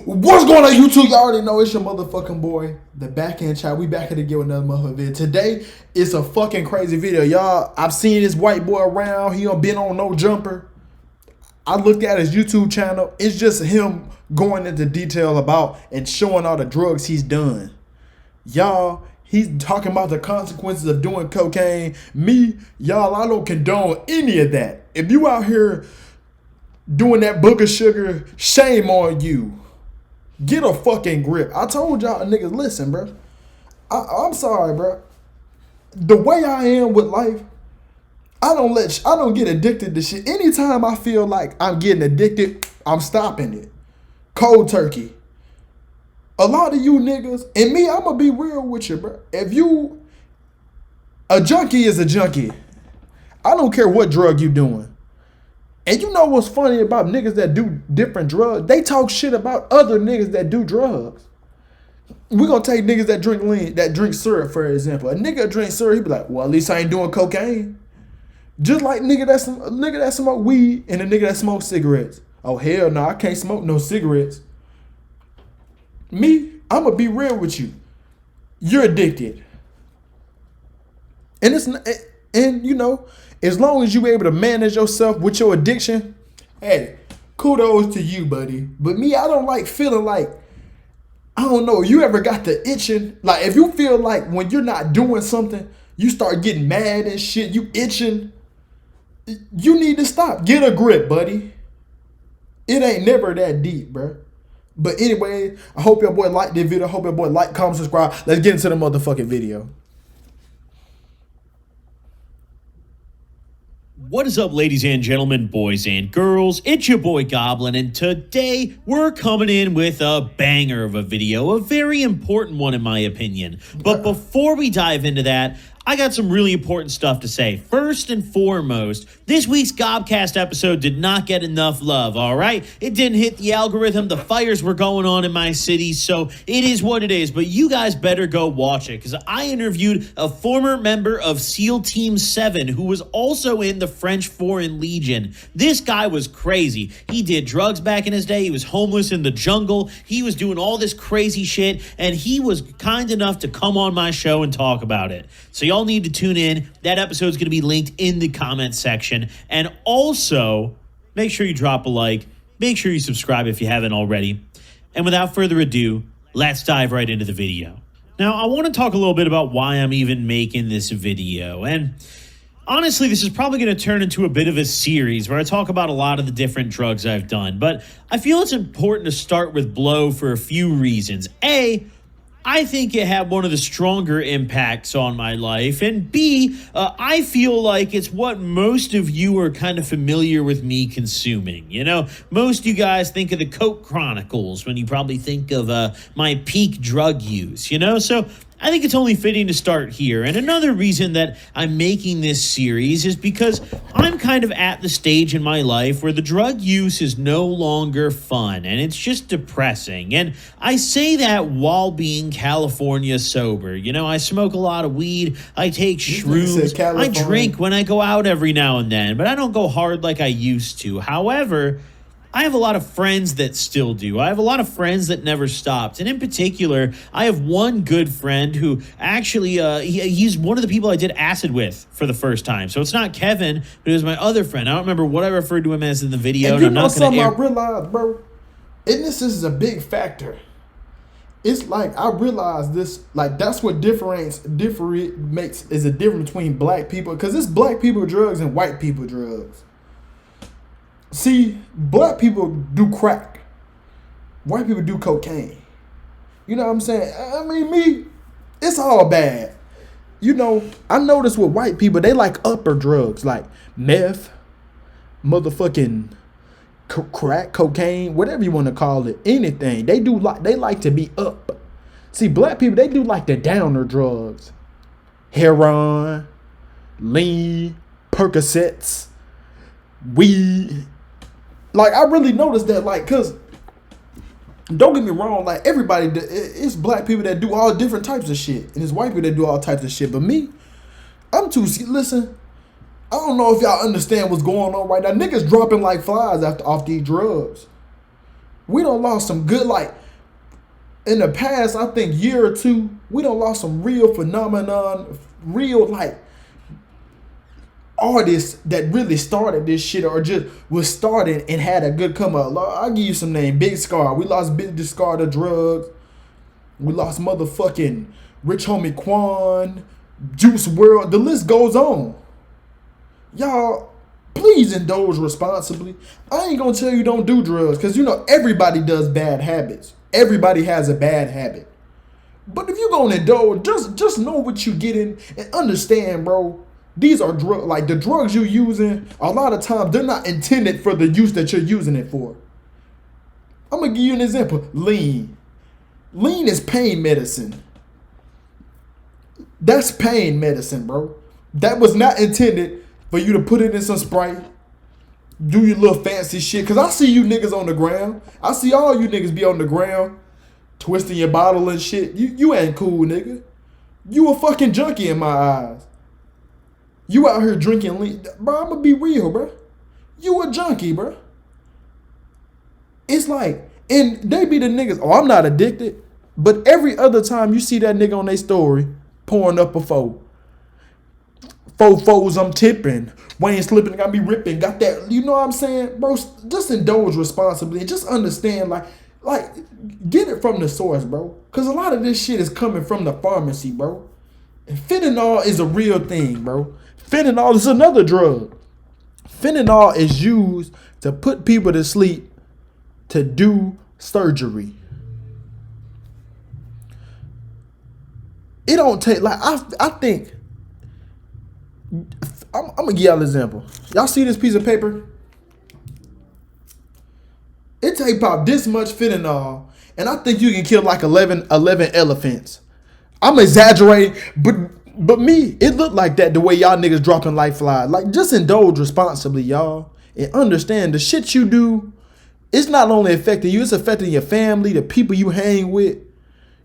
What's going on YouTube? Y'all already know it's your motherfucking boy, the backhand child. We back here to get another motherfucking video. Today, it's a fucking crazy video. Y'all, I've seen this white boy around. He don't been on no jumper. I looked at his YouTube channel. It's just him going into detail about and showing all the drugs he's done. Y'all, he's talking about the consequences of doing cocaine. Me, y'all, I don't condone any of that. If you out here doing that booger sugar, shame on you. Get a fucking grip. I told y'all niggas, listen, bro. I'm sorry, bro. The way I am with life, I don't get addicted to shit. Anytime I feel like I'm getting addicted, I'm stopping it. Cold turkey. A lot of you niggas, and me, I'm gonna be real with you, bro. A junkie is a junkie. I don't care what drug you doing. And you know what's funny about niggas that do different drugs? They talk shit about other niggas that do drugs. We're gonna take niggas that drink lean, that drink syrup, for example. A nigga drink syrup, he be like, well, at least I ain't doing cocaine. Just like a nigga that smoke weed and a nigga that smoke cigarettes. Oh, hell no, I can't smoke no cigarettes. Me, I'm gonna be real with you. You're addicted. And you know, as long as you able to manage yourself with your addiction, hey, kudos to you, buddy. But me, I don't like feeling like, I don't know, you ever got the itching? Like, if you feel like when you're not doing something, you start getting mad and shit, you itching, you need to stop. Get a grip, buddy. It ain't never that deep, bro. But anyway, I hope your boy liked this video. I hope your boy like, comment, subscribe. Let's get into the motherfucking video. What is up, ladies and gentlemen, boys and girls? It's your boy Goblin, and today we're coming in with a banger of a video, a very important one in my opinion. But before we dive into that, I got some really important stuff to say. First and foremost, this week's Gobcast episode did not get enough love, all right? It didn't hit the algorithm. The fires were going on in my city, so it is what it is. But you guys better go watch it, because I interviewed a former member of SEAL Team 7 who was also in the French Foreign Legion. This guy was crazy. He did drugs back in his day. He was homeless in the jungle. He was doing all this crazy shit, and he was kind enough to come on my show and talk about it. So y'all need to tune in. That episode is going to be linked in the comment section. And also, make sure you drop a like. Make sure you subscribe if you haven't already. And without further ado, let's dive right into the video. Now, I want to talk a little bit about why I'm even making this video. And honestly, this is probably going to turn into a bit of a series where I talk about a lot of the different drugs I've done. But I feel it's important to start with blow for a few reasons. A, I think it had one of the stronger impacts on my life. And B, I feel like it's what most of you are kind of familiar with me consuming. You know, most of you guys think of the Coke Chronicles when you probably think of my peak drug use, you know? So I think it's only fitting to start here. And another reason that I'm making this series is because I'm kind of at the stage in my life where the drug use is no longer fun and it's just depressing. And I say that while being California sober. You know, I smoke a lot of weed, I take shrooms, I drink when I go out every now and then, but I don't go hard like I used to. However, I have a lot of friends that still do. I have a lot of friends that never stopped. And in particular, I have one good friend who actually, he's one of the people I did acid with for the first time. So it's not Kevin, but it was my other friend. I don't remember what I referred to him as in the video. And you know something I realized, bro? And this is a big factor. It's like, I realized this, like, that's what makes is a difference between black people. Because it's black people drugs and white people drugs. See, black people do crack. White people do cocaine. You know what I'm saying? I mean, me, it's all bad. You know, I noticed with white people, they like upper drugs, like meth, motherfucking crack, cocaine, whatever you want to call it, anything. They like to be up. See, black people, they do like the downer drugs. Heroin, lean, Percocets, weed. Like, I really noticed that, like, because, don't get me wrong, like, everybody, it's black people that do all different types of shit, and it's white people that do all types of shit, but me, listen, I don't know if y'all understand what's going on right now. Niggas dropping like flies off these drugs. We don't lost some good, like, in the past, I think year or two, we don't lost some real phenomenon, real, like, artists that really started this shit or just was started and had a good come up. I'll give you some name. Big Scar. We lost Big Scar to drugs. We lost motherfucking Rich Homie Quan, Juice World. The list goes on. Y'all, please indulge responsibly. I ain't gonna tell you don't do drugs, because you know everybody does bad habits. Everybody has a bad habit. But if you're gonna indulge, just know what you getting and understand, bro. These are drugs. Like, the drugs you're using, a lot of times they're not intended for the use that you're using it for. I'm gonna give you an example. Lean. Lean is pain medicine. That's pain medicine, bro. That was not intended for you to put it in some Sprite, do your little fancy shit. Cause I see you niggas on the ground. I see all you niggas be on the ground, twisting your bottle and shit. You ain't cool, nigga. You a fucking junkie in my eyes. You out here drinking lean. Bro, I'm gonna be real, bro. You a junkie, bro. It's like, and they be the niggas, oh, I'm not addicted. But every other time you see that nigga on their story, pouring up a four. Foes I'm tipping. Wayne slipping, got me ripping. Got that, you know what I'm saying? Bro, just indulge responsibly and just understand, like, get it from the source, bro. Because a lot of this shit is coming from the pharmacy, bro. And fentanyl is a real thing, bro. Fentanyl is another drug. Fentanyl is used to put people to sleep to do surgery. It don't take, like, I think, I'm gonna give y'all an example. Y'all see this piece of paper? It take about this much fentanyl, and I think you can kill like 11 elephants. I'm exaggerating, but me, it looked like that the way y'all niggas dropping like flies. Like, just indulge responsibly, y'all, and understand the shit you do, it's not only affecting you, it's affecting your family, the people you hang with.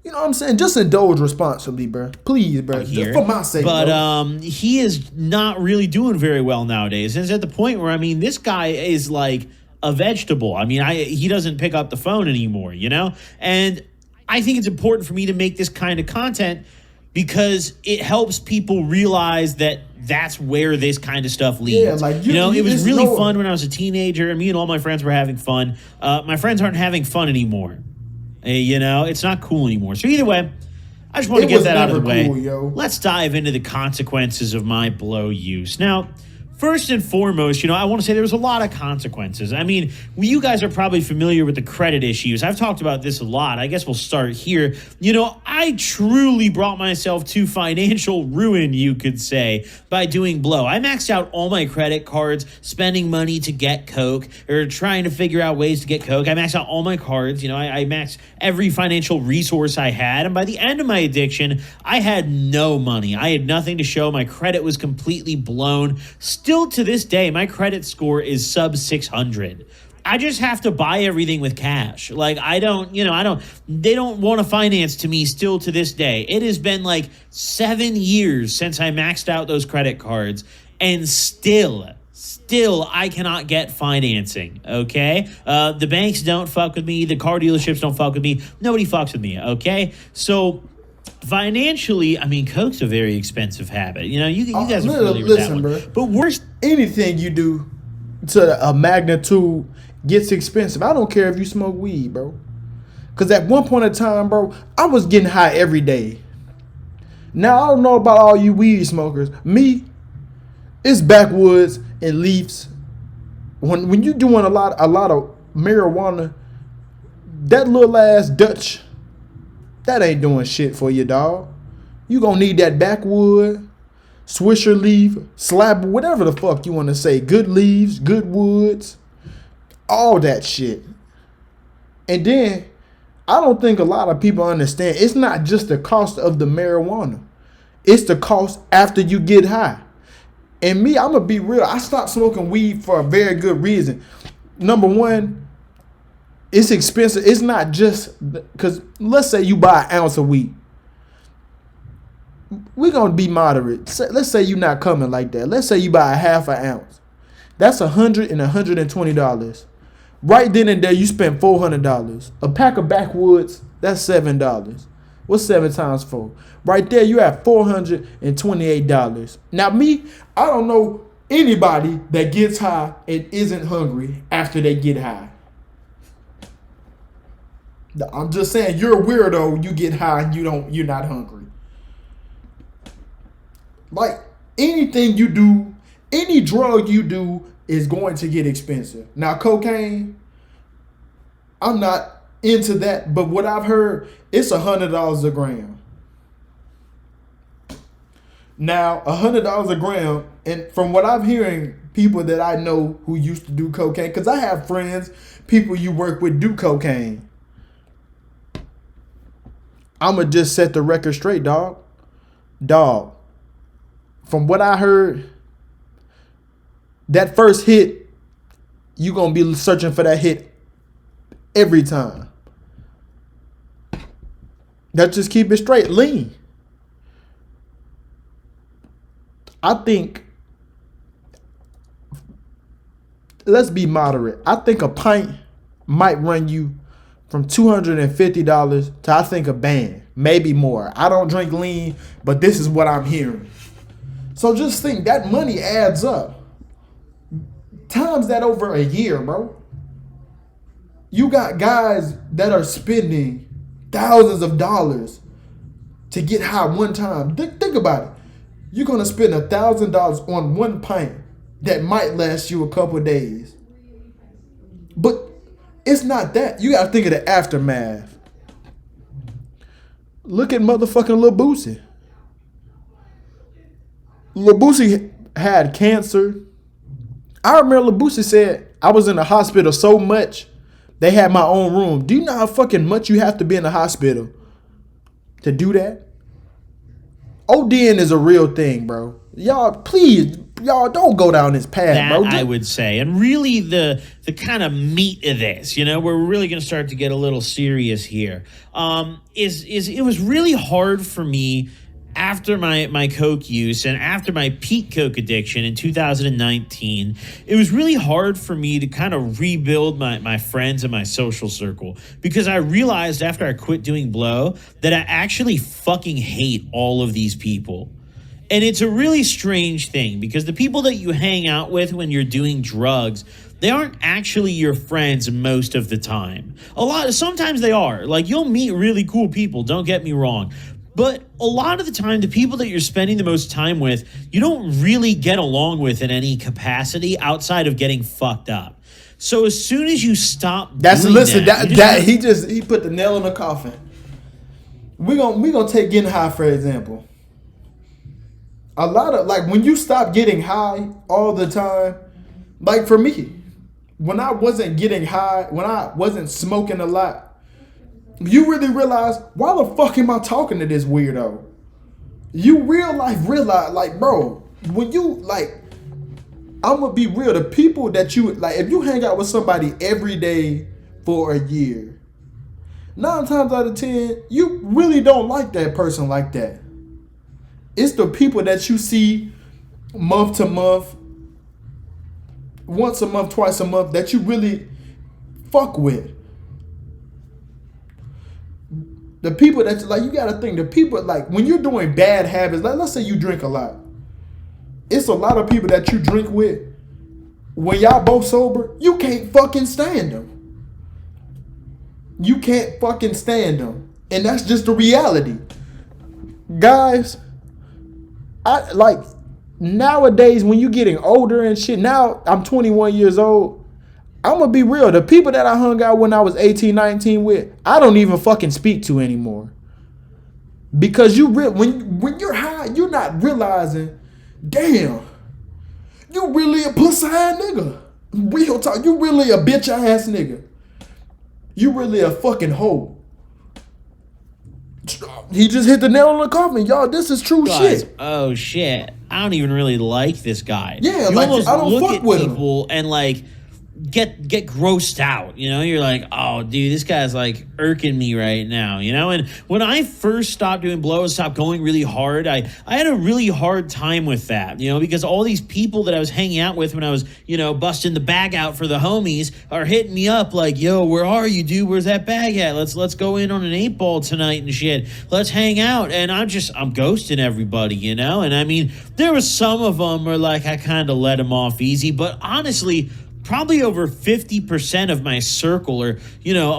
You know what I'm saying? Just indulge responsibly, bro. Please, bro. Just for my sake, but bro. He is not really doing very well nowadays. And it's at the point where, I mean, this guy is like a vegetable. I mean, he doesn't pick up the phone anymore, you know? And I think it's important for me to make this kind of content because it helps people realize that that's where this kind of stuff leads. Yeah, like you know, it was really fun when I was a teenager, and me and all my friends were having fun. My friends aren't having fun anymore. You know, it's not cool anymore. So either way, I just want to get that out of the way. Cool, let's dive into the consequences of my blow use. Now, first and foremost, you know, I want to say there's a lot of consequences. I mean, you guys are probably familiar with the credit issues. I've talked about this a lot. I guess we'll start here. You know, I truly brought myself to financial ruin, you could say, by doing blow. I maxed out all my credit cards, spending money to get Coke, or trying to figure out ways to get Coke. I maxed out all my cards. You know, I maxed every financial resource I had. And by the end of my addiction, I had no money. I had nothing to show. My credit was completely blown. Still to this day, my credit score is sub 600. I just have to buy everything with cash. Like, they don't want to finance to me still to this day. It has been like 7 years since I maxed out those credit cards, and still I cannot get financing, okay? The banks don't fuck with me. The car dealerships don't fuck with me. Nobody fucks with me, okay? So financially, I mean, Coke's a very expensive habit. You know, you guys are familiar with that one. Bro, but worse, anything you do to a magnitude gets expensive. I don't care if you smoke weed, bro. Because at one point in time, bro, I was getting high every day. Now, I don't know about all you weed smokers. Me, it's backwoods and leaves. When you doing a lot of marijuana, that little ass Dutch, that ain't doing shit for you, dog. You gonna need that backwood, Swisher leaf, slab, whatever the fuck you want to say. Good leaves, good woods, all that shit. And then, I don't think a lot of people understand, it's not just the cost of the marijuana. It's the cost after you get high. And me, I'm gonna be real, I stopped smoking weed for a very good reason. Number one, it's expensive. It's not just because let's say you buy an ounce of weed. We're going to be moderate. Let's say you're not coming like that. Let's say you buy a half an ounce. That's $100 and $120. Right then and there, you spent $400. A pack of backwoods, that's $7. What's 7 times 4? Right there, you have $428. Now, me, I don't know anybody that gets high and isn't hungry after they get high. I'm just saying, you're a weirdo. You get high and you're not hungry. Like, anything you do, any drug you do is going to get expensive. Now, cocaine, I'm not into that, but what I've heard, it's $100 a gram. Now, $100 a gram, and from what I'm hearing, people that I know who used to do cocaine, because I have friends, people you work with do cocaine. I'ma just set the record straight, dog. Dog. From what I heard, that first hit, you gonna be searching for that hit every time. Let's just keep it straight. Lean. I think, let's be moderate. I think a pint might run you from $250 to, I think, a band. Maybe more. I don't drink lean, but this is what I'm hearing. So just think, that money adds up. Times that over a year, bro. You got guys that are spending thousands of dollars to get high one time. Think about it. You're going to spend $1,000 on one pint that might last you a couple days. But it's not that. You got to think of the aftermath. Look at motherfucking Lil Boosie. Lil Boosie had cancer. I remember Lil Boosie said, I was in the hospital so much, they had my own room. Do you know how fucking much you have to be in the hospital to do that? ODing is a real thing, bro. Y'all, please, y'all don't go down this path, that, bro. I would say. And really the kind of meat of this, where we're really going to start to get a little serious here, is it was really hard for me after my coke use and after my peak coke addiction in 2019, it was really hard for me to kind of rebuild my friends and my social circle, because I realized after I quit doing blow that I actually fucking hate all of these people. And it's a really strange thing, because the people that you hang out with when you're doing drugs, they aren't actually your friends most of the time. Sometimes they are. Like, you'll meet really cool people, don't get me wrong. But a lot of the time, the people that you're spending the most time with, you don't really get along with in any capacity outside of getting fucked up. So as soon as you stop he put the nail in the coffin. We gonna take getting high for example. A lot of, like, when you stop getting high all the time, like for me, when I wasn't getting high, when I wasn't smoking a lot, you really realize, why the fuck am I talking to this weirdo? You realize, like, bro, when you, like, I'm gonna be real, the people that you, like, if you hang out with somebody every day for a year, 9 times out of 10, you really don't like that person like that. It's the people that you see month to month, once a month, twice a month, that you really fuck with. The people that, like, you gotta think, the people, like, when you're doing bad habits, like, let's say you drink a lot. It's a lot of people that you drink with. When y'all both sober, you can't fucking stand them. You can't fucking stand them. And that's just the reality. Guys, I like, nowadays when you getting older and shit, now I'm 21 years old. I'm gonna be real. The people that I hung out when I was 18, 19 with, I don't even fucking speak to anymore. Because when you're high, you're not realizing, damn, you really a pussy ass nigga. Real talk, you really a bitch ass nigga. You really a fucking hoe. He just hit the nail on the coffin, y'all. This is true shit. Oh shit! I don't even really like this guy. Yeah, you like, almost I don't look fuck at with people him. and, like, get grossed out. You're like, oh, dude, this guy's like irking me right now. And when I first stopped doing blow, stopped going really hard, I had a really hard time with that, because all these people that I was hanging out with when I was, busting the bag out for the homies are hitting me up like, yo, where are you, dude? Where's that bag at? Let's go in on an 8-ball tonight and shit. Let's hang out. And I'm ghosting everybody, And I mean, there was some of them where like I kind of let them off easy, but honestly, probably over 50% of my circle or,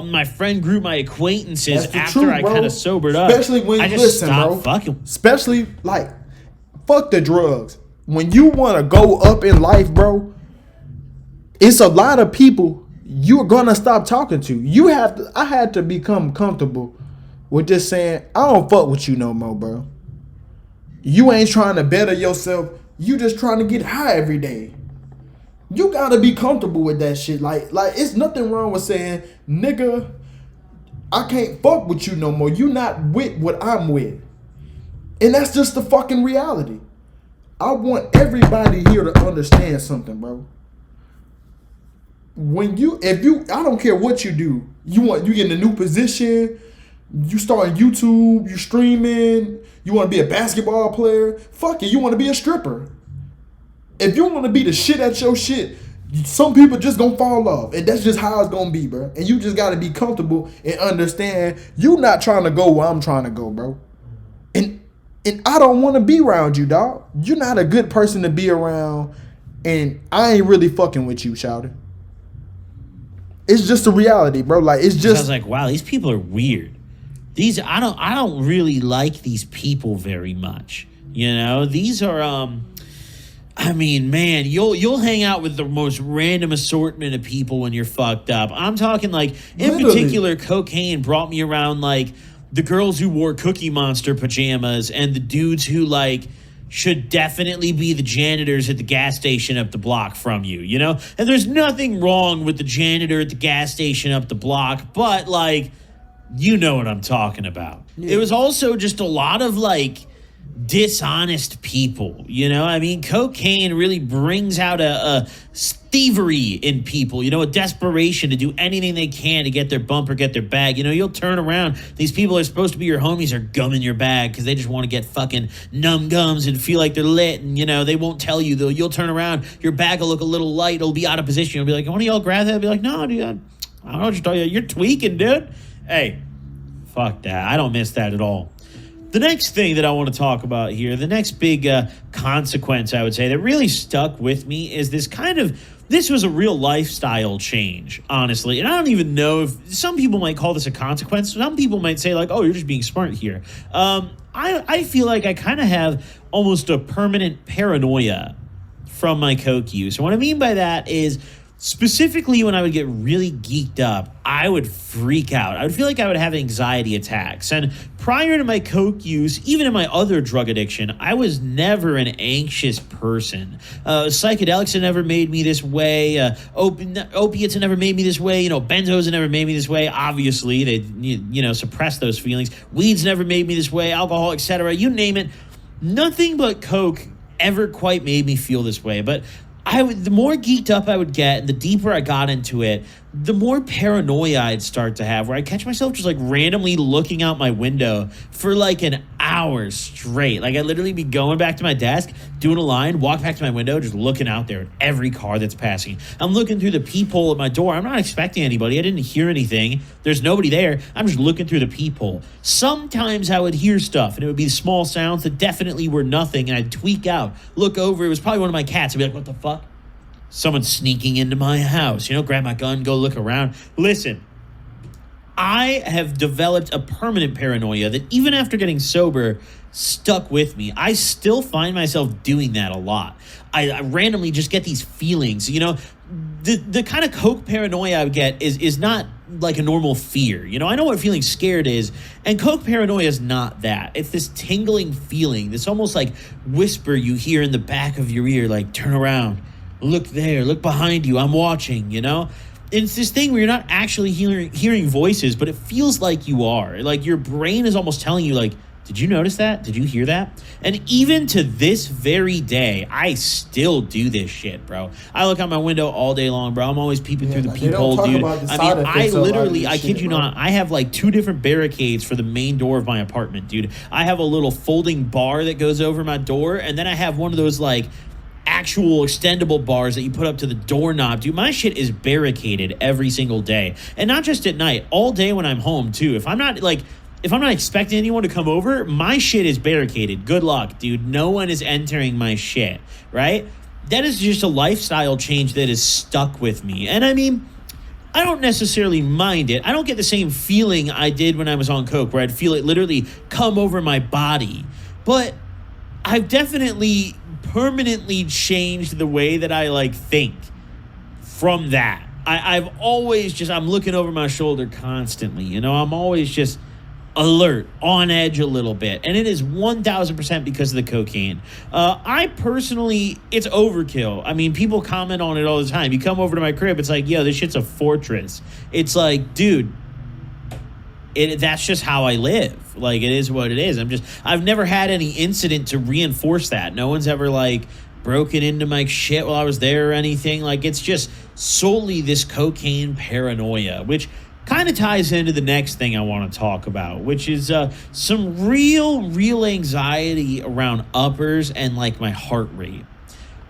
my friend group, my acquaintances after I kind of sobered up. Especially when I just stopped fucking. Especially like, fuck the drugs. When you want to go up in life, bro, it's a lot of people you're going to stop talking to. I had to become comfortable with just saying, I don't fuck with you no more, bro. You ain't trying to better yourself. You just trying to get high every day. You gotta be comfortable with that shit. Like it's nothing wrong with saying, nigga, I can't fuck with you no more. You not with what I'm with. And that's just the fucking reality. I want everybody here to understand something, bro. I don't care what you do, you get in a new position, you start YouTube, you streaming, you want to be a basketball player, fuck it, you want to be a stripper. If you want to be the shit at your shit, some people just gonna fall off. And that's just how it's gonna be, bro. And you just gotta be comfortable and understand you not trying to go where I'm trying to go, bro. And I don't want to be around you, dog. You're not a good person to be around, and I ain't really fucking with you, shouter. It's just a reality, bro. Like, it's just. I was like, wow, these people are weird. I don't really like these people very much. These are I mean, man, you'll hang out with the most random assortment of people when you're fucked up. I'm talking like, in particular, cocaine brought me around like the girls who wore Cookie Monster pajamas and the dudes who like should definitely be the janitors at the gas station up the block from you, And there's nothing wrong with the janitor at the gas station up the block, but like, you know what I'm talking about. Yeah. It was also just a lot of like dishonest people, I mean, cocaine really brings out a thievery in people, a desperation to do anything they can to get their bump or get their bag. You'll turn around, these people are supposed to be your homies are gumming your bag because they just want to get fucking numb gums and feel like they're lit, and they won't tell you, though. You'll turn around, your bag will look a little light, it'll be out of position, you'll be like, one of y'all grab that? I'll be like, no, dude, I don't know what you're talking about. You're tweaking, dude. Hey, fuck that. I don't miss that at all. The next thing that I want to talk about here, the next big consequence, I would say, that really stuck with me is this was a real lifestyle change, honestly. And I don't even know if some people might call this a consequence. Some people might say like, oh, you're just being smart here. I feel like I kind of have almost a permanent paranoia from my coke use. And what I mean by that is, specifically when I would get really geeked up, I would freak out. I would feel like I would have anxiety attacks. And prior to my coke use, even in my other drug addiction, I was never an anxious person. Psychedelics have never made me this way. Opiates have never made me this way. Benzos have never made me this way. Obviously, they suppress those feelings. Weeds never made me this way. Alcohol, etc. You name it. Nothing but coke ever quite made me feel this way. But the more geeked up I would get, and the deeper I got into it, the more paranoia I'd start to have, where I'd catch myself just like randomly looking out my window for like an hour straight. Like I'd literally be going back to my desk, doing a line, walk back to my window, just looking out there at every car that's passing. I'm looking through the peephole at my door. I'm not expecting anybody. I didn't hear anything. There's nobody there. I'm just looking through the peephole. Sometimes I would hear stuff, and it would be small sounds that definitely were nothing, and I'd tweak out, look over. It was probably one of my cats. I'd be like, what the fuck? Someone's sneaking into my house, grab my gun, go look around. Listen, I have developed a permanent paranoia that even after getting sober stuck with me. I still find myself doing that a lot. I randomly just get these feelings, the kind of coke paranoia I would get is not like a normal fear. I know what feeling scared is, and coke paranoia is not that. It's this tingling feeling, this almost like whisper you hear in the back of your ear, like, turn around. Look there, look behind you, I'm watching, It's this thing where you're not actually hearing voices, but it feels like you are. Like your brain is almost telling you, like, Did you notice that? Did you hear that? And even to this very day, I still do this shit, bro. I look out my window all day long, bro. I'm always peeping through the peephole, dude. I literally, I kid you not, I have like 2 different barricades for the main door of my apartment, dude. I have a little folding bar that goes over my door, and then I have one of those like actual extendable bars that you put up to the doorknob. Dude, my shit is barricaded every single day. And not just at night, all day when I'm home, too. If I'm not expecting anyone to come over, my shit is barricaded. Good luck, dude. No one is entering my shit, right? That is just a lifestyle change that is stuck with me. And I mean, I don't necessarily mind it. I don't get the same feeling I did when I was on coke, where I'd feel it literally come over my body. But I've definitely permanently changed the way that I like think from that. I've always just, I'm looking over my shoulder constantly. You know, I'm always just alert, on edge a little bit. And it is 1,000% because of the cocaine. I personally, it's overkill. I mean, people comment on it all the time. You come over to my crib, it's like, yo, this shit's a fortress. It's like, dude, that's just how I live. Like, it is what it is. I've never had any incident to reinforce that. No one's ever like broken into my shit while I was there or anything. Like, it's just solely this cocaine paranoia, which kind of ties into the next thing I want to talk about, which is some real anxiety around uppers and like my heart rate.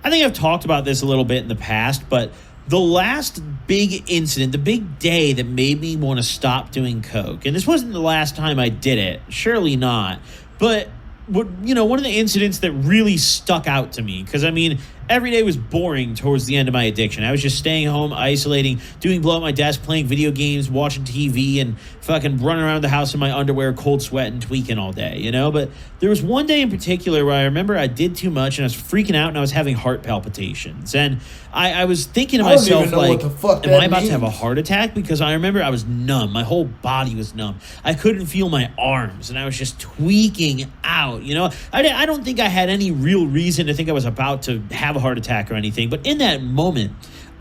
I think I've talked about this a little bit in the past, but the last big incident, the big day that made me want to stop doing coke, and this wasn't the last time I did it, surely not, but one of the incidents that really stuck out to me, because I mean, every day was boring towards the end of my addiction. I was just staying home, isolating, doing blow at my desk, playing video games, watching TV, and fucking running around the house in my underwear, cold sweat, and tweaking all day, you know? But there was one day in particular where I remember I did too much, and I was freaking out, and I was having heart palpitations. And I was thinking to myself, like, am I about to have a heart attack? Because I remember I was numb. My whole body was numb. I couldn't feel my arms, and I was just tweaking out, you know? I don't think I had any real reason to think I was about to have a heart attack or anything, but in that moment,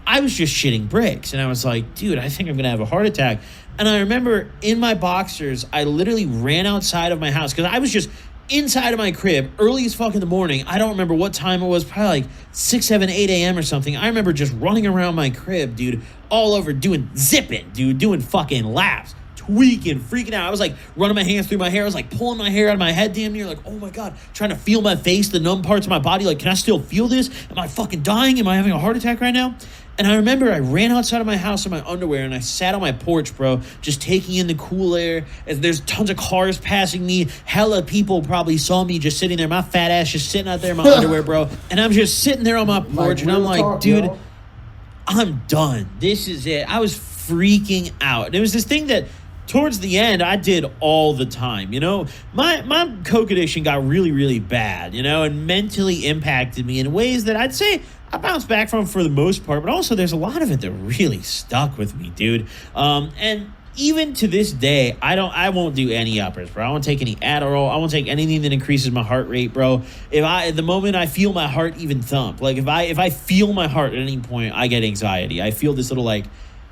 I was just shitting bricks, and I was like, dude, I think I'm gonna have a heart attack. And I remember in my boxers, I literally ran outside of my house because I was just inside of my crib early as fuck in the morning. I don't remember what time it was, probably like 6, 7, 8 a.m. or something. I remember just running around my crib, dude, all over doing fucking laps, tweaking, freaking out. I was like running my hands through my hair. I was like pulling my hair out of my head damn near, like, oh my God, trying to feel my face, the numb parts of my body. Like, can I still feel this? Am I fucking dying? Am I having a heart attack right now? And I remember I ran outside of my house in my underwear and I sat on my porch, bro, just taking in the cool air. As there's tons of cars passing me. Hella people probably saw me just sitting there. My fat ass just sitting out there in my underwear, bro. And I'm just sitting there on my porch and I'm like, dude, I'm done. This is it. I was freaking out. And it was this thing that towards the end, I did all the time, you know? My coke addiction got really bad, you know, and mentally impacted me in ways that I'd say I bounced back from for the most part, but also there's a lot of it that really stuck with me, dude. And even to this day, I won't do any uppers, bro. I won't take any Adderall. I won't take anything that increases my heart rate, bro. The moment I feel my heart even thump, like if I feel my heart at any point, I get anxiety. I feel this little like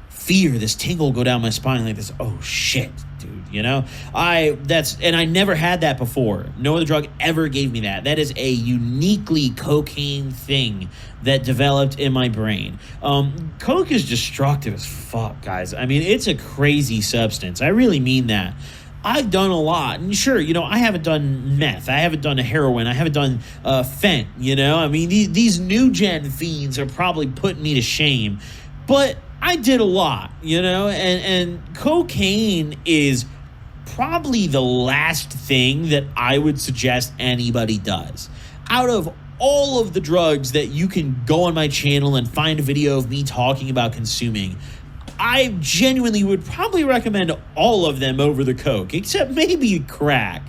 fear, this tingle go down my spine, like this, oh shit, dude, you know? And I never had that before. No other drug ever gave me that. That is a uniquely cocaine thing that developed in my brain. Coke is destructive as fuck, guys. I mean, it's a crazy substance. I really mean that. I've done a lot, and sure, you know, I haven't done meth, I haven't done heroin, I haven't done fent, you know? I mean, these new gen fiends are probably putting me to shame, but I did a lot, you know, and cocaine is probably the last thing that I would suggest anybody does. Out of all of the drugs that you can go on my channel and find a video of me talking about consuming, I genuinely would probably recommend all of them over the coke, except maybe crack.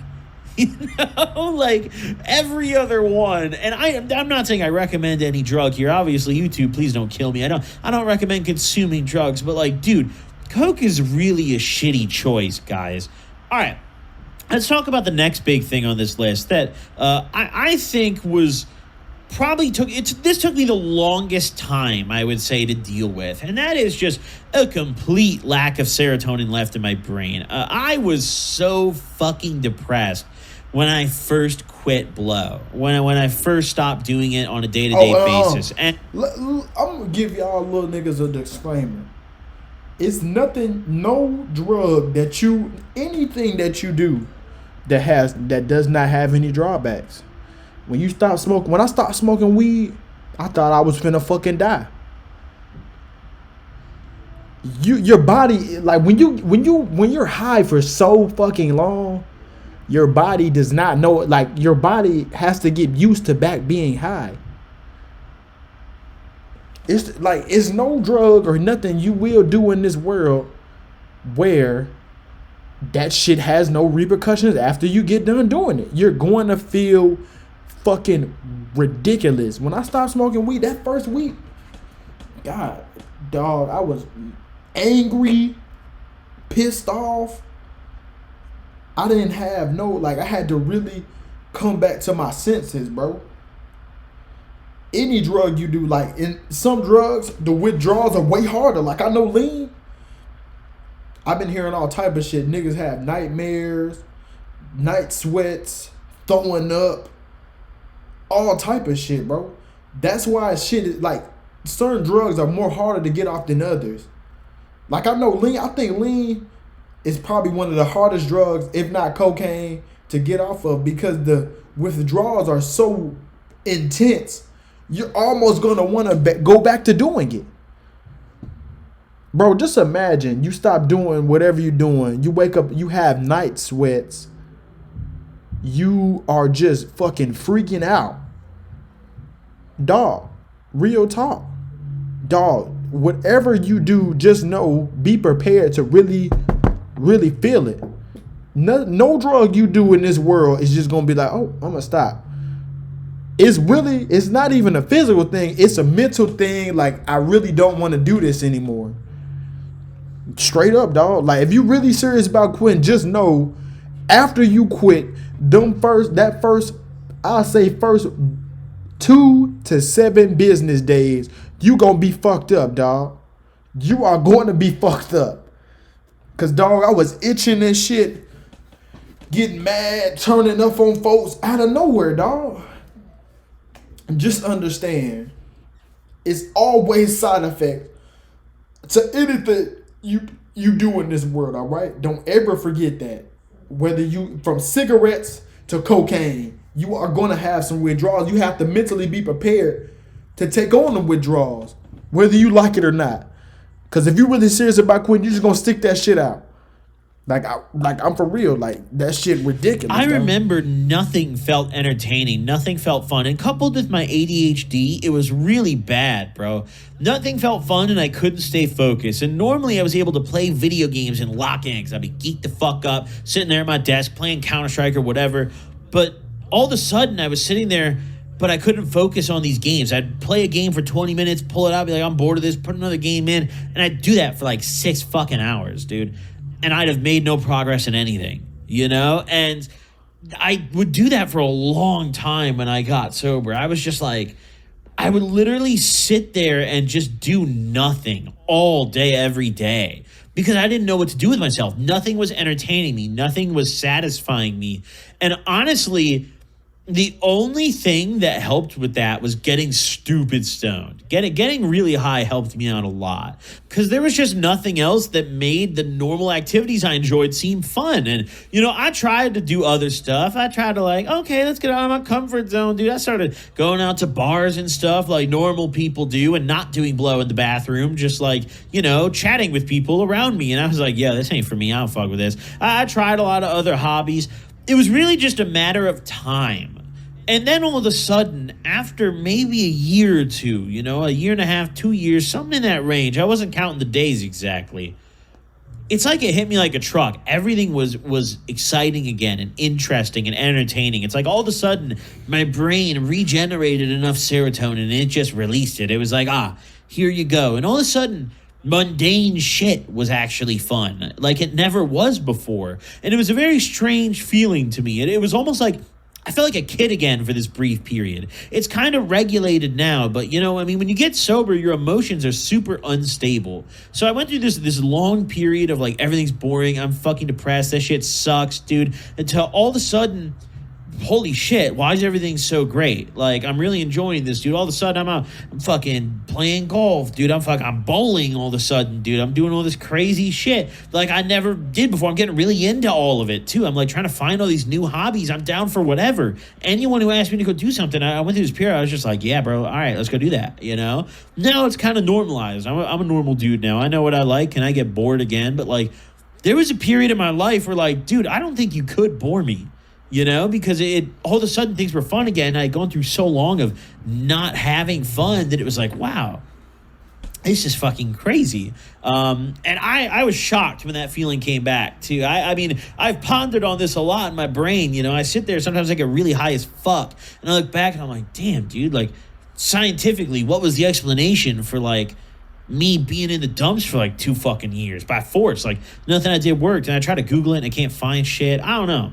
You know, like every other one. And I'm not saying I recommend any drug here. Obviously, YouTube, please don't kill me. I don't recommend consuming drugs, but like, dude, coke is really a shitty choice, guys. All right, let's talk about the next big thing on this list that I think was probably this took me the longest time, I would say, to deal with, and that is just a complete lack of serotonin left in my brain. I was so fucking depressed when I first quit blow, when I first stopped doing it on a day-to-day basis. And I'm gonna give y'all little niggas a disclaimer. It's nothing, no drug anything that you do that does not have any drawbacks. When I stopped smoking weed, I thought I was finna fucking die. Your body, like when you're high for so fucking long, your body does not know, like your body has to get used to back being high. It's no drug or nothing you will do in this world where that shit has no repercussions after you get done doing it. You're going to feel fucking ridiculous. When I stopped smoking weed that first week, God, dog, I was angry, pissed off. I didn't have I had to really come back to my senses, bro. Any drug you do, like in some drugs, the withdrawals are way harder. Like I know lean. I've been hearing all type of shit. Niggas have nightmares, night sweats, throwing up, all type of shit, bro. That's why shit is like certain drugs are more harder to get off than others. Like I know lean. I think lean is probably one of the hardest drugs, if not cocaine, to get off of because the withdrawals are so intense. You're almost gonna want to go back to doing it. Bro, just imagine you stop doing whatever you're doing. You wake up, you have night sweats. You are just fucking freaking out. Dog, real talk. Dog, whatever you do, just know, be prepared to really, really feel it. No drug you do in this world is just gonna be like, oh, I'm gonna stop. It's not even a physical thing. It's a mental thing. Like, I really don't want to do this anymore. Straight up, dog. Like, if you really serious about quitting, just know, after you quit, I'll say first 2 to 7 business days, you gonna be fucked up, dog. You are going to be fucked up. Cause, dog, I was itching this shit, getting mad, turning up on folks out of nowhere, dog. Just understand, it's always side effect to anything you do in this world, all right? Don't ever forget that. Whether you, from cigarettes to cocaine, you are going to have some withdrawals. You have to mentally be prepared to take on the withdrawals, whether you like it or not. Because if you're really serious about quitting, you're just going to stick that shit out. I'm for real. Like, that shit ridiculous. I remember nothing felt entertaining. Nothing felt fun. And coupled with my ADHD, it was really bad, bro. Nothing felt fun and I couldn't stay focused. And normally I was able to play video games and lock in because I'd be geeked the fuck up, sitting there at my desk playing Counter-Strike or whatever. But all of a sudden I was sitting there, but I couldn't focus on these games. I'd play a game for 20 minutes, pull it out, be like, I'm bored of this, put another game in. And I'd do that for like 6 fucking hours, dude. And I'd have made no progress in anything, you know? And I would do that for a long time when I got sober. I was just like, I would literally sit there and just do nothing all day, every day, because I didn't know what to do with myself. Nothing was entertaining me. Nothing was satisfying me. And honestly, the only thing that helped with that was getting stupid stoned. Getting really high helped me out a lot because there was just nothing else that made the normal activities I enjoyed seem fun. And, you know, I tried to do other stuff. I tried to okay, let's get out of my comfort zone, dude. I started going out to bars and stuff like normal people do and not doing blow in the bathroom, just chatting with people around me. And I was like, yeah, this ain't for me. I don't fuck with this. I tried a lot of other hobbies. It was really just a matter of time. And then all of a sudden, after maybe a year or two, a year and a half, 2 years, something in that range, I wasn't counting the days exactly. It's like it hit me like a truck. Everything was exciting again and interesting and entertaining. It's like all of a sudden, my brain regenerated enough serotonin and it just released it. It was like, here you go. And all of a sudden, mundane shit was actually fun, like it never was before. And it was a very strange feeling to me. It was almost like I felt like a kid again for this brief period. It's kind of regulated now, but when you get sober, your emotions are super unstable. So I went through this long period of everything's boring. I'm fucking depressed. That shit sucks, dude. Until all of a sudden, holy shit, why is everything so great? Like, I'm really enjoying this, dude. All of a sudden, I'm fucking playing golf, dude. I'm bowling all of a sudden, dude. I'm doing all this crazy shit like I never did before. I'm getting really into all of it, too. I'm, like, trying to find all these new hobbies. I'm down for whatever. Anyone who asked me to go do something, I went through this period, I was just like, yeah, bro, all right, let's go do that, you know? Now it's kind of normalized. I'm a normal dude now. I know what I like, and I get bored again, but, like, there was a period in my life where, like, dude, I don't think you could bore me. You know, because it all of a sudden things were fun again. I'd gone through so long of not having fun that it was like, wow, this is fucking crazy. And I was shocked when that feeling came back, too. I mean, I've pondered on this a lot in my brain. You know, I sit there, sometimes I get really high as fuck. And I look back and I'm like, damn, dude, like, scientifically, what was the explanation for, like, me being in the dumps for, like, 2 fucking years by force? Like, nothing I did worked. And I try to Google it and I can't find shit. I don't know.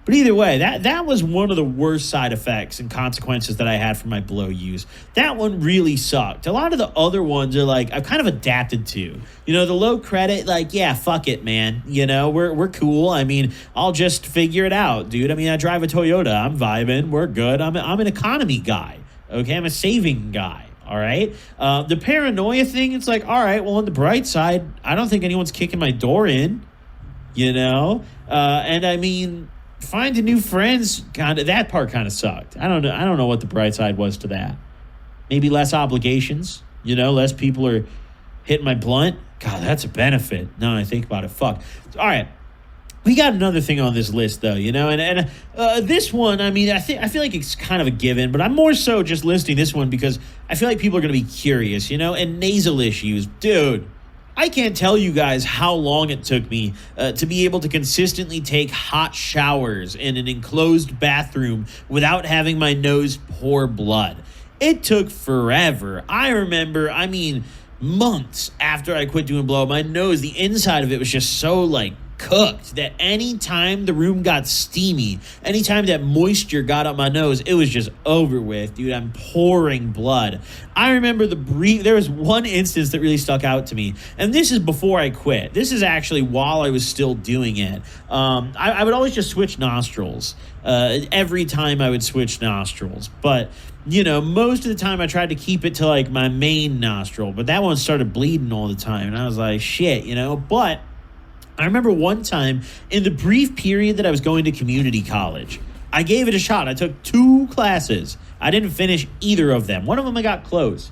But either way, that was one of the worst side effects and consequences that I had from my blow use. That one really sucked. A lot of the other ones are like I've kind of adapted to. You know, the low credit, like, yeah, fuck it, man. You know, we're cool. I mean, I'll just figure it out, dude. I mean, I drive a Toyota. I'm vibing. We're good. I'm an economy guy. Okay, I'm a saving guy. All right. The paranoia thing, it's like, all right, well, on the bright side, I don't think anyone's kicking my door in. You know, and I mean, finding new friends, that part kind of sucked. I don't know what the bright side was to that. Maybe less obligations, you know, less people are hitting my blunt. God, that's a benefit. Now I think about it. Fuck. All right. We got another thing on this list, though, you know, and this one, I mean, I feel like it's kind of a given, but I'm more so just listing this one because I feel like people are going to be curious, you know, and nasal issues. Dude, I can't tell you guys how long it took me to be able to consistently take hot showers in an enclosed bathroom without having my nose pour blood. It took forever. I remember, I mean, months after I quit doing blow, my nose, the inside of it was just so, like, cooked that anytime the room got steamy, anytime that moisture got up my nose, it was just over with, dude. I'm pouring blood. I remember there was one instance that really stuck out to me, and this is before I quit. This is actually while I was still doing it. I would always just switch nostrils. Every time I would switch nostrils, but you know, most of the time I tried to keep it to like my main nostril, but that one started bleeding all the time, and I was like, shit, you know, but I remember one time in the brief period that I was going to community college, I gave it a shot. I took 2 classes. I didn't finish either of them. One of them I got close.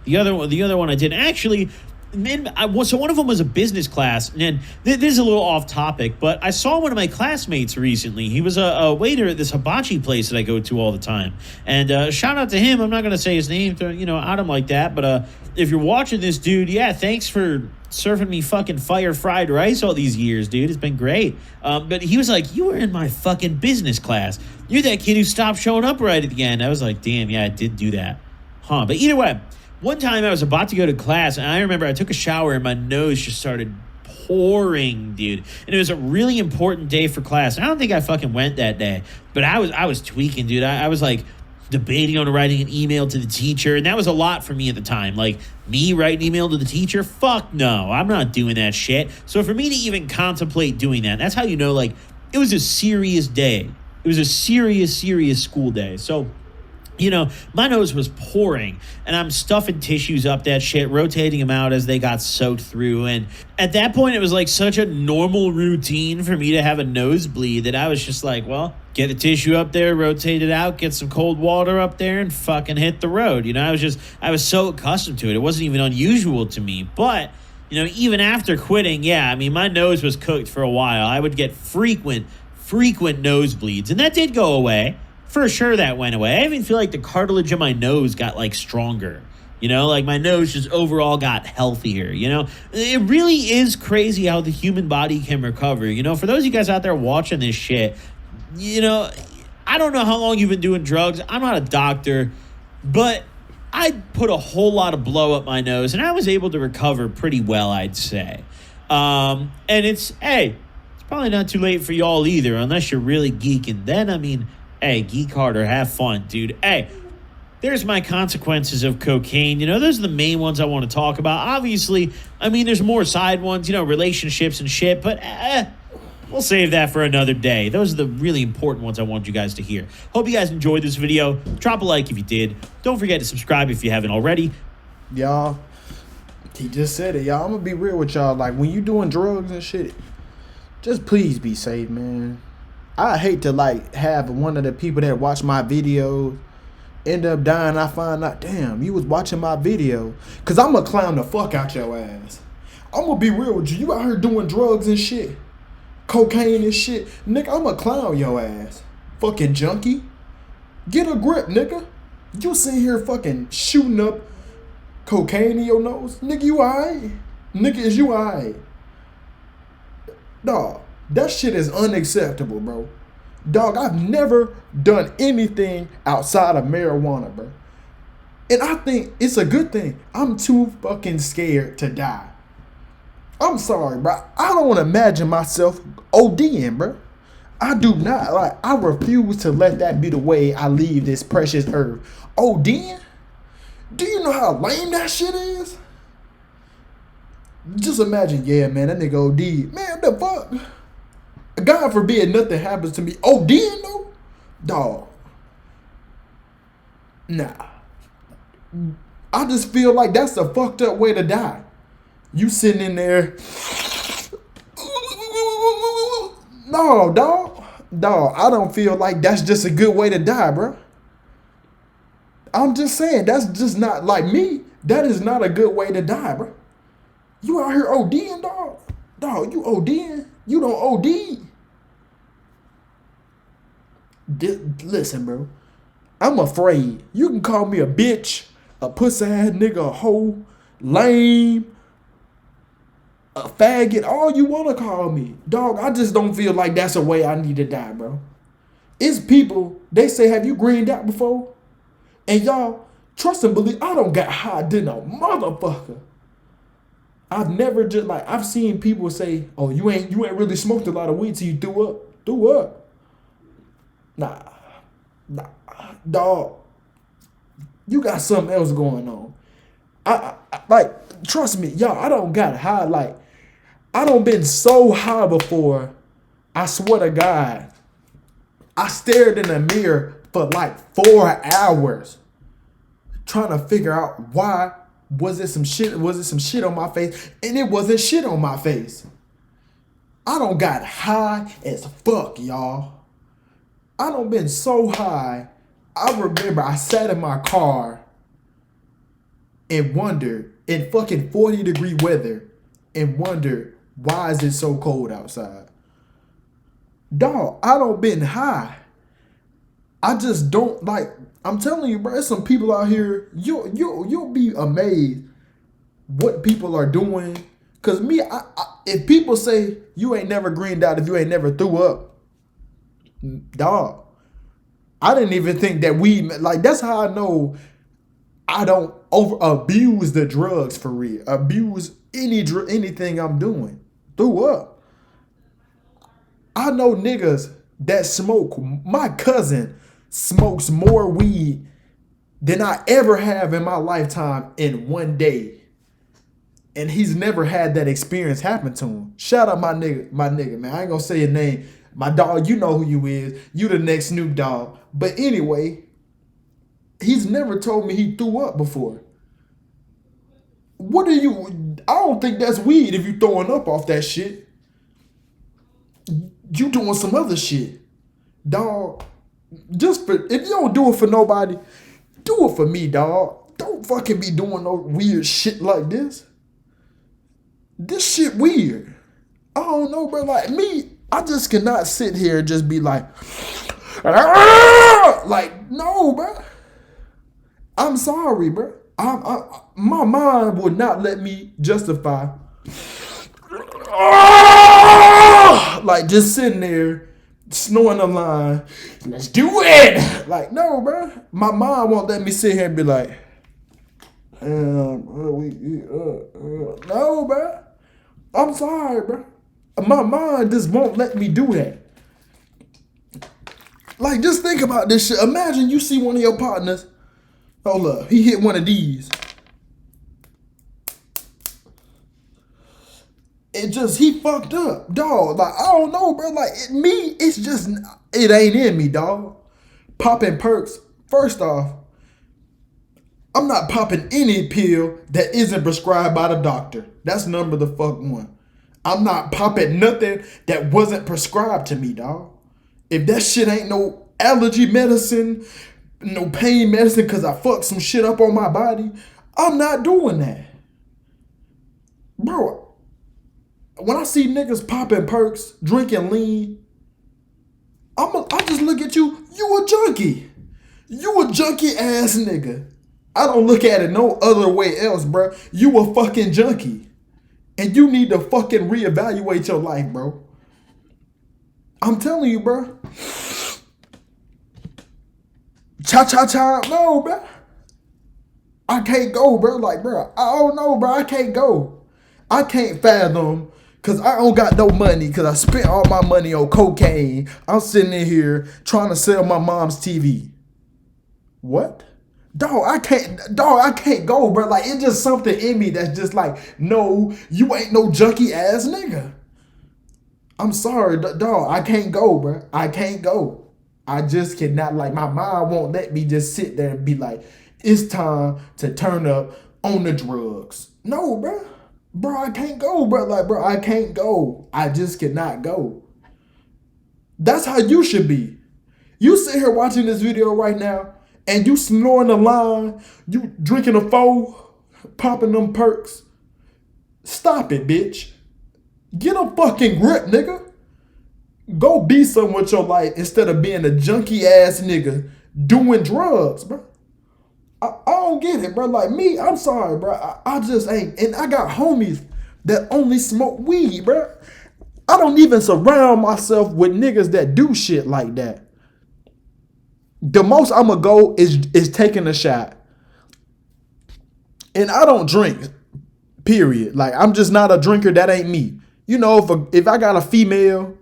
The other one I didn't. Actually, so one of them was a business class, and this is a little off topic, but I saw one of my classmates recently. He was a waiter at this hibachi place that I go to all the time. And shout out to him. I'm not going to say his name to, you know, out him like that, but if you're watching this, dude, yeah, thanks for serving me fucking fire fried rice all these years, dude. It's been great. But he was like, you were in my fucking business class. You're that kid who stopped showing up right at the end. I was like, damn, yeah, I did do that. Huh. But either way, one time I was about to go to class, and I remember I took a shower, and my nose just started pouring, dude. And it was a really important day for class. I don't think I fucking went that day, but I was tweaking, dude. I was like debating on writing an email to the teacher, and that was a lot for me at the time. Like, me writing an email to the teacher? Fuck no, I'm not doing that shit. So for me to even contemplate doing that, that's how you know, like, it was a serious day. It was a serious school day. So, you know, my nose was pouring, and I'm stuffing tissues up that shit, rotating them out as they got soaked through. And at that point, it was like such a normal routine for me to have a nosebleed that I was just like, well, get the tissue up there, rotate it out, get some cold water up there, and fucking hit the road. You know, I was so accustomed to it. It wasn't even unusual to me. But, you know, even after quitting, yeah, I mean, my nose was cooked for a while. I would get frequent nosebleeds, and that did go away. For sure that went away. I even feel like the cartilage in my nose got, like, stronger. You know, like, my nose just overall got healthier, you know? It really is crazy how the human body can recover. You know, for those of you guys out there watching this shit, you know, I don't know how long you've been doing drugs. I'm not a doctor, but I put a whole lot of blow up my nose, and I was able to recover pretty well, I'd say. And it's probably not too late for y'all either, unless you're really geeking. Then, I mean, hey, geek harder, have fun, dude. Hey, there's my consequences of cocaine. You know, those are the main ones I want to talk about. Obviously, I mean, there's more side ones, you know, relationships and shit, but we'll save that for another day. Those are the really important ones I want you guys to hear. Hope you guys enjoyed this video. Drop a like if you did. Don't forget to subscribe if you haven't already. Y'all, he just said it, y'all. I'm gonna be real with y'all. Like, when you doing drugs and shit, just please be safe, man. I hate to, like, have one of the people that watch my videos end up dying. I find out, damn, you was watching my video. Because I'm going to clown the fuck out your ass. I'm going to be real with you. You out here doing drugs and shit. Cocaine and shit. Nigga, I'm going to clown your ass. Fucking junkie. Get a grip, nigga. You sitting here fucking shooting up cocaine in your nose. Nigga, you alright? Nigga, is you alright? Dog, that shit is unacceptable, bro. Dog, I've never done anything outside of marijuana, bro. And I think it's a good thing. I'm too fucking scared to die. I'm sorry, bro. I don't want to imagine myself ODing, bro. I do not. Like, I refuse to let that be the way I leave this precious earth. ODing? Do you know how lame that shit is? Just imagine, yeah, man, that nigga OD. Man, the fuck? God forbid nothing happens to me. ODing though? Dog. Nah. I just feel like that's a fucked up way to die. You sitting in there. No, dog. Dog, I don't feel like that's just a good way to die, bro. I'm just saying, that's just not like me. That is not a good way to die, bro. You out here ODing, dog? Dog, you ODing? You don't OD. Listen, bro. I'm afraid. You can call me a bitch, a pussy ass nigga, a hoe, lame, a faggot, all you want to call me. Dog, I just don't feel like that's a way I need to die, bro. It's people, they say, have you greened out before? And y'all, trust and believe, I don't got high than a motherfucker. I've never just, like, I've seen people say, oh, you ain't really smoked a lot of weed till you threw up. Threw up. Nah, dog. You got something else going on. I like, trust me, y'all, I don't got high. Like, I don't been so high before. I swear to God. I stared in the mirror for like 4 hours trying to figure out why. Was it some shit on my face? And it wasn't shit on my face. I don't got high as fuck, y'all. I done been so high. I remember I sat in my car and wondered, in fucking 40-degree weather, and wondered, why is it so cold outside? Dog, I done been high. I just don't, like, I'm telling you, bro, there's some people out here, you'll be amazed what people are doing. Cause me, if people say you ain't never greened out if you ain't never threw up, dog, I didn't even think that like, that's how I know I don't abuse the drugs for real. Abuse anything I'm doing. Threw up. I know niggas that smoke. My cousin smokes more weed than I ever have in my lifetime in one day. And he's never had that experience happen to him. Shout out my nigga, man. I ain't gonna say your name. My dog, you know who you is. You the next Snoop Dogg. But anyway, he's never told me he threw up before. I don't think that's weed if you throwing up off that shit. You doing some other shit. Dog, if you don't do it for nobody, do it for me, dog. Don't fucking be doing no weird shit like this. This shit weird. I don't know, bro. Like me, I just cannot sit here and just be like, like, no, bro. I'm sorry, bro. My mind would not let me justify, like, just sitting there snoring the line. Let's do it. Like, no, bro. My mind won't let me sit here and be like, no, bro. I'm sorry, bro. My mind just won't let me do that. Like, just think about this shit. Imagine you see one of your partners. Hold up, he hit one of these. he fucked up, dog. Like, I don't know, bro. Like, it's just, it ain't in me, dog. Popping perks, first off, I'm not popping any pill that isn't prescribed by the doctor. That's number the fuck one. I'm not popping nothing that wasn't prescribed to me, dog. If that shit ain't no allergy medicine, no pain medicine, because I fucked some shit up on my body, I'm not doing that. Bro, when I see niggas popping perks, drinking lean, I just look at you, you a junkie. You a junkie ass nigga. I don't look at it no other way else, bro. You a fucking junkie. And you need to fucking reevaluate your life, bro. I'm telling you, bro. Cha-cha-cha, no, bro. I can't go, bro. Like, bro, I don't know, bro. I can't go. I can't fathom, because I don't got no money, because I spent all my money on cocaine. I'm sitting in here trying to sell my mom's TV. What? Dog, I can't go, bro. Like, it's just something in me that's just like, no, you ain't no junkie ass nigga. I'm sorry, dog. I can't go, bro. I can't go. I just cannot. Like, my mind won't let me just sit there and be like, it's time to turn up on the drugs. No, bro. Bro, I can't go, bro. Like, bro, I can't go. I just cannot go. That's how you should be. You sit here watching this video right now, and you snoring the line, you drinking a foe, popping them perks. Stop it, bitch. Get a fucking grip, nigga. Go be something with your life instead of being a junkie ass nigga doing drugs, bro. I don't get it, bro. Like, me, I'm sorry, bro. I just ain't. And I got homies that only smoke weed, bro. I don't even surround myself with niggas that do shit like that. The most I'ma go is taking a shot. And I don't drink, period. Like, I'm just not a drinker. That ain't me. You know, if I got a female,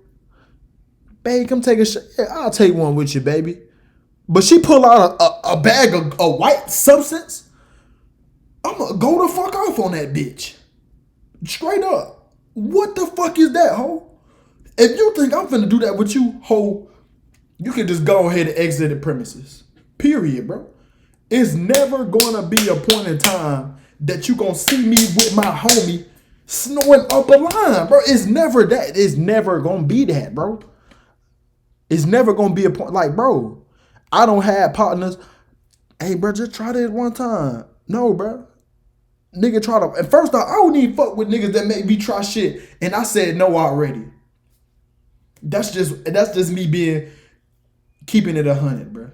babe, come take a shot. Yeah, I'll take one with you, baby. But she pull out a bag of a white substance, I'ma go the fuck off on that bitch. Straight up. What the fuck is that, ho? If you think I'm finna do that with you, ho, you can just go ahead and exit the premises. Period, bro. It's never gonna be a point in time that you gonna see me with my homie snoring up a line, bro. It's never that. It's never gonna be that, bro. It's never gonna be a point. Like, bro, I don't have partners. Hey, bro, just try that one time. No, bro. Nigga try to. And first off, I don't even fuck with niggas that make me try shit. And I said no already. That's just me being keeping it 100, bro.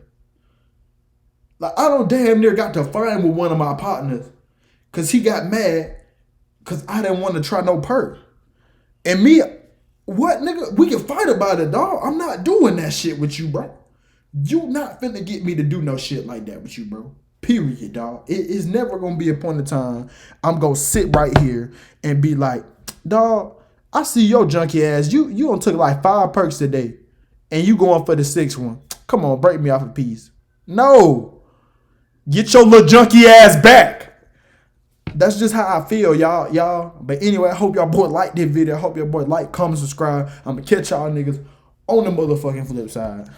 Like, I don't damn near got to fight with one of my partners because he got mad because I didn't want to try no perk. And me, what, nigga? We can fight about it, dog. I'm not doing that shit with you, bro. You not finna get me to do no shit like that with you, bro. Period, dog. It is never gonna be a point in time I'm gonna sit right here and be like, dog, I see your junkie ass. You done took like 5 perks today and you going for the 6th one. Come on, break me off a piece. No. Get your little junkie ass back. That's just how I feel, y'all. But anyway, I hope y'all boy like this video. I hope your boy like, comment, subscribe. I'm gonna catch y'all niggas on the motherfucking flip side.